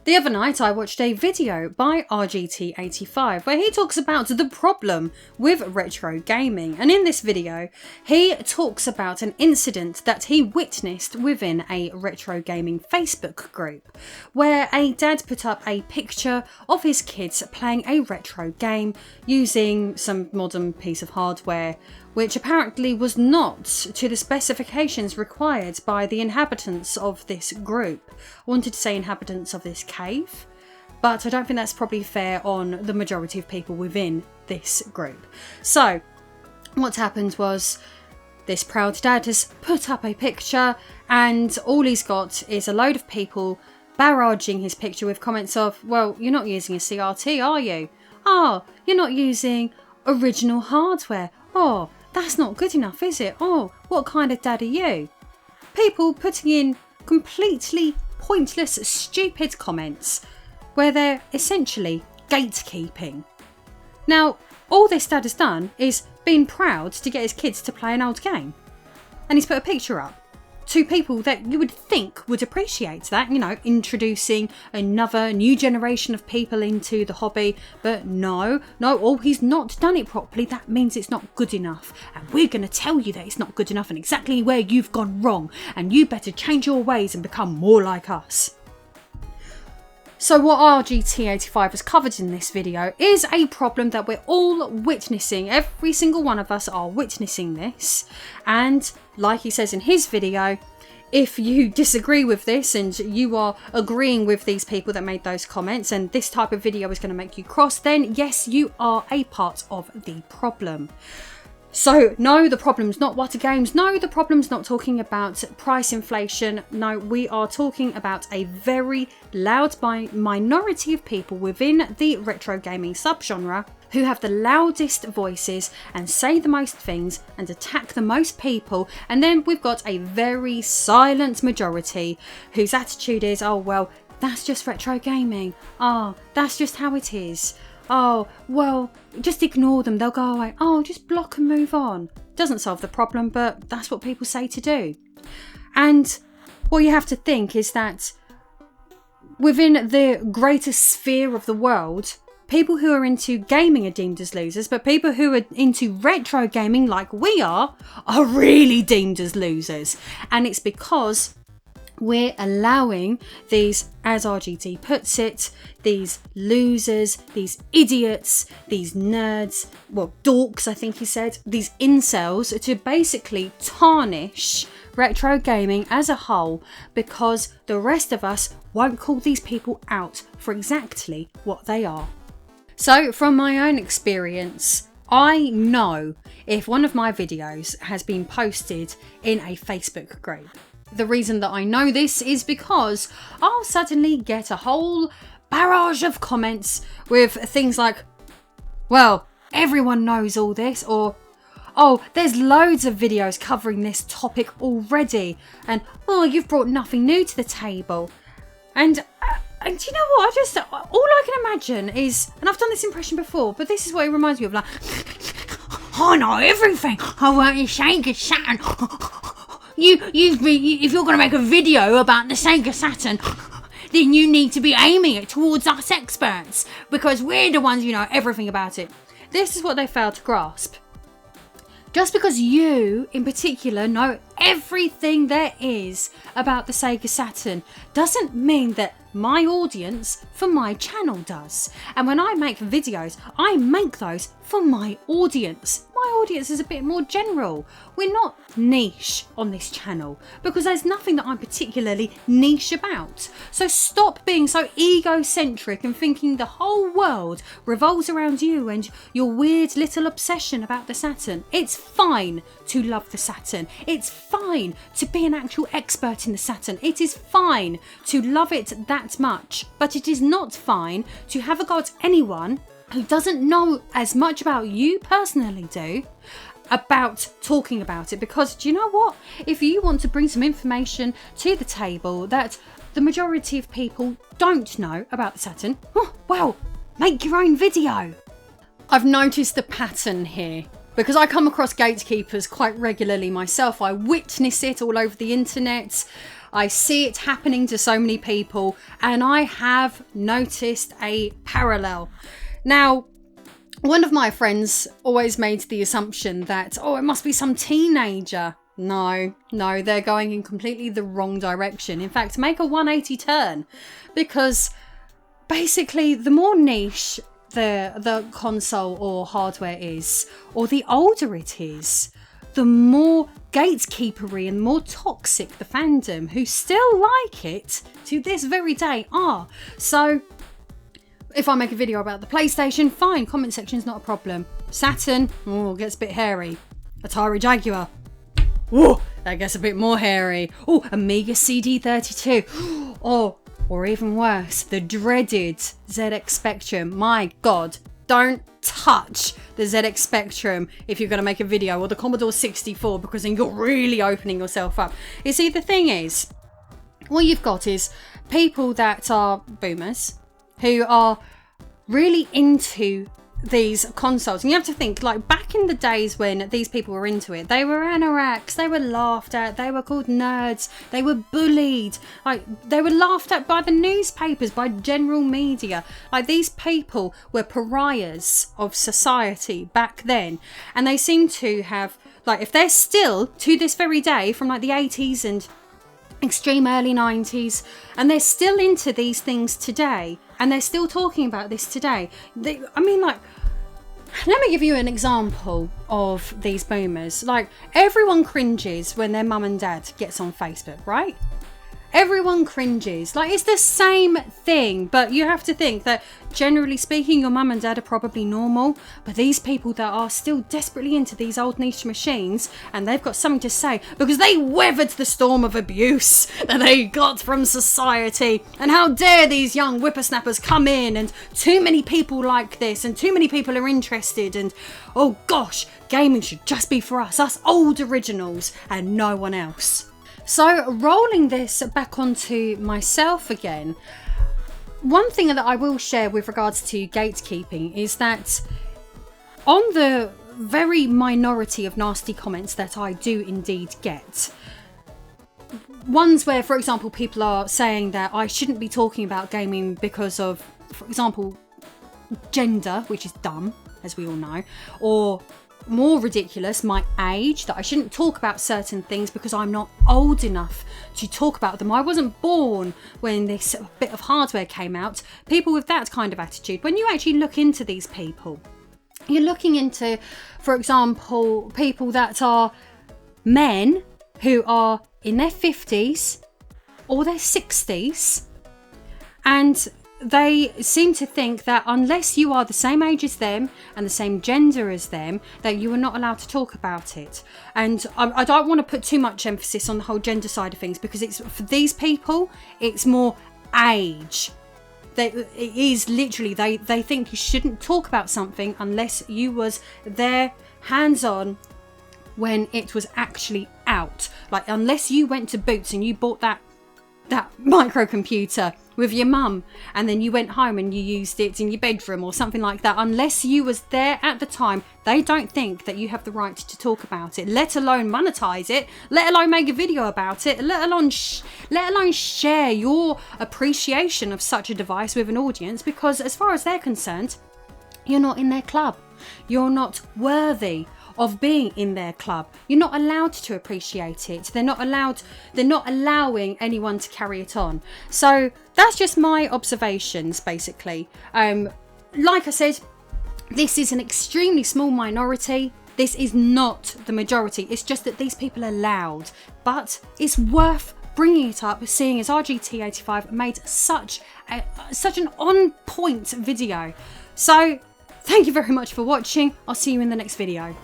The other night I watched a video by RGT85 where he talks about the problem with retro gaming, and in this video he talks about an incident that he witnessed within a retro gaming Facebook group where a dad put up a picture of his kids playing a retro game using some modern piece of hardware which apparently was not to the specifications required by the inhabitants of this group. I wanted to say inhabitants of this cave, but I don't think that's probably fair on the majority of people within this group. So what happened was this proud dad has put up a picture and all he's got is a load of people barraging his picture with comments of, well, you're not using a CRT, are you? Oh, you're not using original hardware. Oh, that's not good enough, is it? Oh, what kind of dad are you? People putting in completely pointless, stupid comments where they're essentially gatekeeping. Now, all this dad has done is been proud to get his kids to play an old game. And he's put a picture up to people that you would think would appreciate that, you know, introducing another new generation of people into the hobby. But no, he's not done it properly. That means it's not good enough. And we're going to tell you that it's not good enough and exactly where you've gone wrong. And you better change your ways and become more like us. So what RGT85 has covered in this video is a problem that we're all witnessing. Every single one of us are witnessing this. And like he says in his video, if you disagree with this and you are agreeing with these people that made those comments and this type of video is going to make you cross, then yes, you are a part of the problem. So no, the problem's not Wata games. No, the problem's not talking about price inflation. No, we are talking about a very loud minority of people within the retro gaming subgenre who have the loudest voices and say the most things and attack the most people. And then we've got a very silent majority whose attitude is, oh, well, that's just retro gaming. Oh, that's just how it is. Oh, well, just ignore them, they'll go away. Oh, just block and move on. Doesn't solve the problem, but that's what people say to do. And what you have to think is that within the greater sphere of the world, people who are into gaming are deemed as losers, but people who are into retro gaming like we are really deemed as losers. And it's because we're allowing these, as RGT puts it, these losers, these idiots, these nerds, well, dorks, I think he said, these incels, to basically tarnish retro gaming as a whole because the rest of us won't call these people out for exactly what they are. So from my own experience, I know if one of my videos has been posted in a Facebook group. The reason that I know this is because I'll suddenly get a whole barrage of comments with things like, well, everyone knows all this, or, oh, there's loads of videos covering this topic already, and, oh, you've brought nothing new to the table. And you know what, all I can imagine is, and I've done this impression before, but this is what it reminds me of, like, I know everything, I want your Sega Saturn. If you're going to make a video about the Sega Saturn, then you need to be aiming it towards us experts because we're the ones who know everything about it. This is what they fail to grasp. Just because you, in particular, know everything there is about the Sega Saturn doesn't mean that my audience for my channel does. And when I make videos, I make those for my audience. My audience is a bit more general. We're not niche on this channel because there's nothing that I'm particularly niche about. So stop being so egocentric and thinking the whole world revolves around you and your weird little obsession about the Saturn. It's fine to love the Saturn. It's fine to be an actual expert in the Saturn. It is fine to love it that much, but it is not fine to have a go at anyone who doesn't know as much about you personally do about talking about it. Because do you know what? If you want to bring some information to the table that the majority of people don't know about the Saturn, well, make your own video. I've noticed a pattern here because I come across gatekeepers quite regularly myself. I witness it all over the internet. I see it happening to so many people, and I have noticed a parallel. Now, one of my friends always made the assumption that, oh, it must be some teenager. No, they're going in completely the wrong direction. In fact, make a 180 turn, because basically the more niche the console or hardware is, or the older it is, the more gatekeepery and more toxic the fandom who still like it to this very day are. So if I make a video about the PlayStation, fine, comment section's not a problem. Saturn, oh, gets a bit hairy. Atari Jaguar, oh, that gets a bit more hairy. Oh, Amiga CD32. Oh, or even worse, the dreaded ZX Spectrum. My God, don't touch the ZX Spectrum if you're going to make a video, or the Commodore 64, because then you're really opening yourself up. You see, the thing is, what you've got is people that are boomers who are really into these consoles, and you have to think, like, back in the days when these people were into it, they were anoraks, they were laughed at, they were called nerds, they were bullied, like they were laughed at by the newspapers, by general media. Like, these people were pariahs of society back then, and they seem to have, like, if they're still to this very day from like the 80s and extreme early 90s, and they're still into these things today, and they're still talking about this today. I mean, like, let me give you an example of these boomers. Like, everyone cringes when their mum and dad gets on Facebook, right? Everyone cringes. Like, it's the same thing, but you have to think that, generally speaking, your mum and dad are probably normal, but these people that are still desperately into these old niche machines, and they've got something to say because they weathered the storm of abuse that they got from society, and how dare these young whippersnappers come in, and too many people like this, and too many people are interested, and oh gosh, gaming should just be for us old originals and no one else. So, rolling this back onto myself again, one thing that I will share with regards to gatekeeping is that on the very minority of nasty comments that I do indeed get, ones where, for example, people are saying that I shouldn't be talking about gaming because of, for example, gender, which is dumb, as we all know, or more ridiculous, my age, that I shouldn't talk about certain things because I'm not old enough to talk about them. I wasn't born when this bit of hardware came out. People with that kind of attitude, when you actually look into these people, you're looking into, for example, people that are men who are in their 50s or their 60s, and they seem to think that unless you are the same age as them and the same gender as them, that you are not allowed to talk about it. And I don't want to put too much emphasis on the whole gender side of things, because it's, for these people, it's more age. It is literally, they think you shouldn't talk about something unless you was there hands-on when it was actually out. Like, unless you went to Boots and you bought that microcomputer with your mum, and then you went home and you used it in your bedroom or something like that, unless you was there at the time, they don't think that you have the right to talk about it, let alone monetize it, let alone make a video about it, let alone share your appreciation of such a device with an audience, because as far as they're concerned, you're not in their club. You're not worthy of being in their club. You're not allowed to appreciate it. They're not allowing anyone to carry it on. So that's just my observations, basically. Like I said, this is an extremely small minority. This is not the majority. It's just that these people are loud, but it's worth bringing it up, seeing as RGT85 made such an on-point video. So thank you very much for watching. I'll see you in the next video.